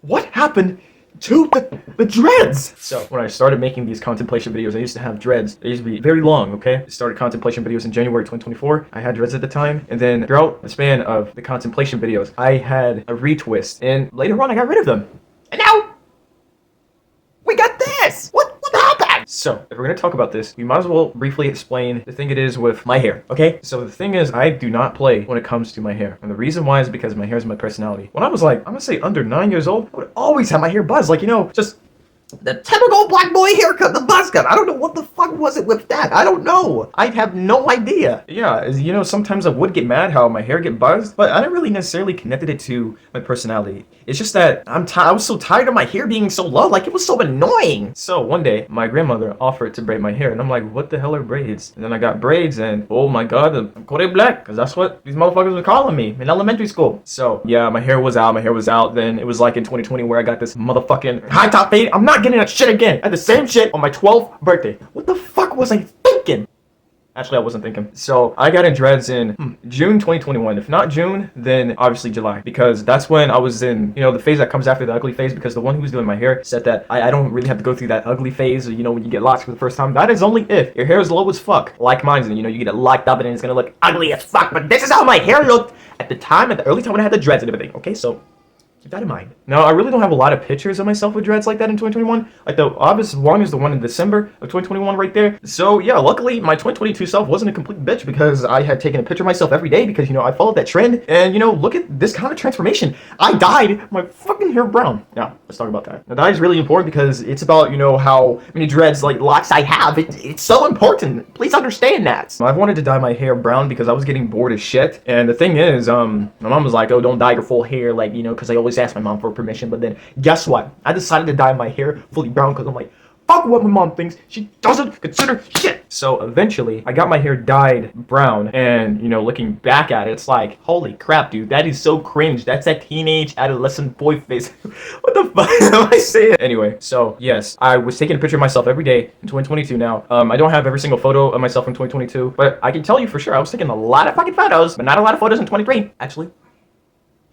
What happened to the dreads? So when I started making these contemplation videos, I used to have dreads. They used to be very long, okay? I started contemplation videos in January 2024. I had dreads at the time. And then throughout the span of the contemplation videos, I had a retwist. And later on, I got rid of them. And now, we got this! What happened? So, if we're gonna talk about this, we might as well briefly explain the thing it is with my hair, okay? So the thing is, I do not play when it comes to my hair. And the reason why is because my hair is my personality. When I was like, I'm gonna say under 9 years old, I would always have my hair buzzed. Like, you know, just the typical black boy haircut, the buzz cut. I don't know what the fuck was it with that. I don't know. I have no idea. Yeah, you know, sometimes I would get mad how my hair get buzzed, but I didn't really necessarily connected it to my personality. It's just that I was so tired of my hair being so low, like it was so annoying. So one day, my grandmother offered to braid my hair, and I'm like, what the hell are braids? And then I got braids, and oh my god, I'm Kodak Black, because that's what these motherfuckers were calling me in elementary school. So yeah, my hair was out. Then it was like in 2020 where I got this motherfucking high top fade. I'm not getting that shit again. I had the same shit on my 12th birthday. What the fuck was I thinking? Actually, I wasn't thinking. So I got in dreads in June 2021. If not June, then obviously July, because that's when I was in, you know, the phase that comes after the ugly phase, because the one who was doing my hair said that I don't really have to go through that ugly phase, you know, when you get locks for the first time. That is only if your hair is low as fuck, like mine, and you know, you get it locked up and it's gonna look ugly as fuck. But this is how my hair looked at the time, at the early time when I had the dreads and everything. Okay, so keep that in mind. Now, I really don't have a lot of pictures of myself with dreads like that in 2021. Like the obvious one is the one in December of 2021 right there. So yeah, luckily my 2022 self wasn't a complete bitch, because I had taken a picture of myself every day, because, you know, I followed that trend. And, you know, look at this kind of transformation. I dyed my fucking hair brown. Now, let's talk about that. Now, dye is really important because it's about, you know, how many dreads, like, locks I have. It's so important. Please understand that. I've wanted to dye my hair brown because I was getting bored as shit. And the thing is, my mom was like, oh, don't dye your full hair, like, you know, because I always ask my mom for permission. But then guess what? I decided to dye my hair fully brown because I'm like, fuck what my mom thinks. She doesn't consider shit. So eventually I got my hair dyed brown, and, you know, looking back at it, it's like, holy crap, dude, that is so cringe. That's that teenage adolescent boy face. What the fuck am I saying? Anyway, so yes, I was taking a picture of myself every day in 2022 now. I don't have every single photo of myself in 2022, but I can tell you for sure I was taking a lot of fucking photos, but not a lot of photos in 23. Actually,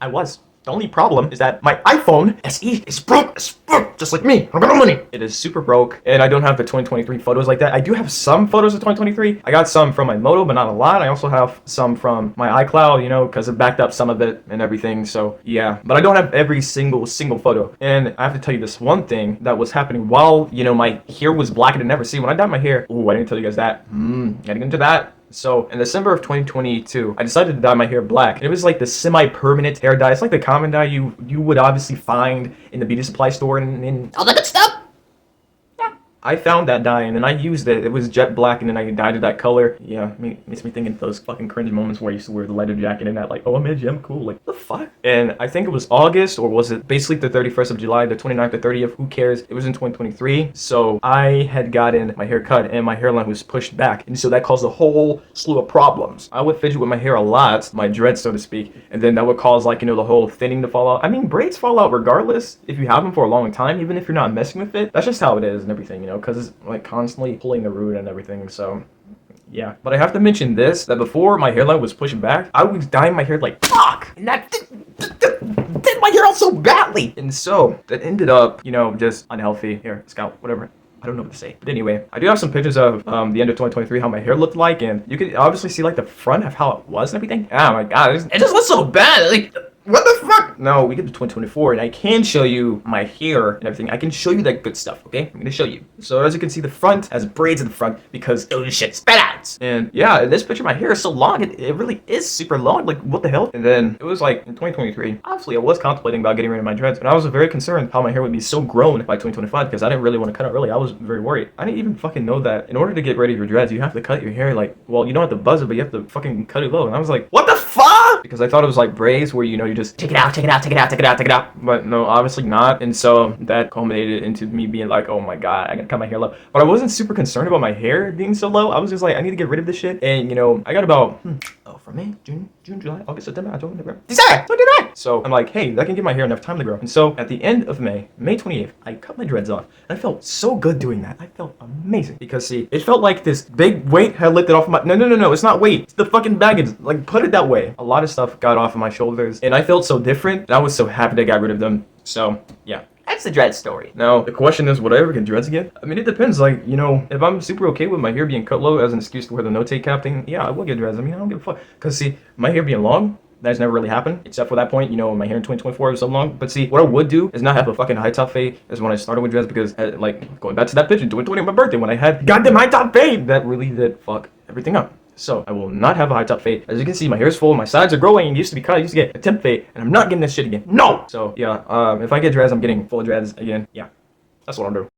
I was. The only problem is that my iPhone SE is broke as fuck, just like me. I got no money. It is super broke, and I don't have the 2023 photos like that. I do have some photos of 2023. I got some from my Moto, but not a lot. I also have some from my iCloud, you know, because it backed up some of it and everything. So yeah, but I don't have every single photo. And I have to tell you this one thing that was happening while, you know, my hair was black and never see. When I dyed my hair, ooh, I didn't tell you guys that. Getting into that. So in December of 2022, I decided to dye my hair black. And it was like the semi-permanent hair dye. It's like the common dye you would obviously find in the beauty supply store and all that good stuff. I found that dye and then I used it. It was jet black and then I dyed it that color. Yeah, makes me think of those fucking cringe moments where I used to wear the leather jacket and that, like, oh, I'm edgy, I'm cool. Like, the fuck? And I think it was August, or was it basically the 31st of July, the 29th or 30th, who cares? It was in 2023. So I had gotten my hair cut and my hairline was pushed back. And so that caused a whole slew of problems. I would fidget with my hair a lot, my dreads, so to speak. And then that would cause, like, you know, the whole thinning to fall out. I mean, braids fall out regardless if you have them for a long time, even if you're not messing with it. That's just how it is and everything, you know, because it's like constantly pulling the root and everything. So yeah, but I have to mention this, that before my hairline was pushing back, I was dyeing my hair like fuck, and that did my hair out so badly, and so that ended up, you know, just unhealthy hair, scalp, whatever. I don't know what to say. But anyway, I do have some pictures of the end of 2023, how my hair looked like, and you can obviously see like the front of how it was and everything. Oh my god, it just looks so bad. Like, what the fuck? No, we get to 2024, and I can show you my hair and everything. I can show you that good stuff, okay? I'm gonna show you. So as you can see, the front has braids in the front because those shit spat out. And yeah, in this picture, my hair is so long. It really is super long. Like, what the hell? And then it was like in 2023. Obviously, I was contemplating about getting rid of my dreads, but I was very concerned how my hair would be so grown by 2025 because I didn't really want to cut it early. I was very worried. I didn't even fucking know that in order to get rid of your dreads, you have to cut your hair like, well, you don't have to buzz it, but you have to fucking cut it low. And I was like, what the fuck? Because I thought it was like braids where, you know, you just take it out, take it out, take it out, take it out, take it out. But no, obviously not. And so that culminated into me being like, oh my god, I gotta cut my hair low. But I wasn't super concerned about my hair being so low. I was just like, I need to get rid of this shit. And, you know, I got about, from May, June, July, August, September, October, November, December, 29. So I'm like, hey, that can give my hair enough time to grow. And so at the end of May 28th, I cut my dreads off. And I felt so good doing that. I felt amazing. Because see, it felt like this big weight had lifted off my, no, it's not weight. It's the fucking baggage. Like, put it that way. A lot of stuff got off of my shoulders. And I felt so different. And I was so happy that I got rid of them. So, yeah. That's the dread story. Now, the question is, would I ever get dreads again? I mean, it depends. Like, you know, if I'm super okay with my hair being cut low as an excuse to wear the no-take cap thing, yeah, I will get dreads. I mean, I don't give a fuck. Because, see, my hair being long, that's never really happened, except for that point, you know, my hair in 2024 was so long. But see, what I would do is not have a fucking high top fade as when I started with dreads, because, like, going back to that picture, 2020 my birthday, when I had goddamn high top fade, that really did fuck everything up. So, I will not have a high top fade. As you can see, my hair is full, my sides are growing, and used to be cut, I used to get a temp fade, and I'm not getting this shit again. No! So, yeah, if I get dreads, I'm getting full dreads again. Yeah, that's what I'm doing.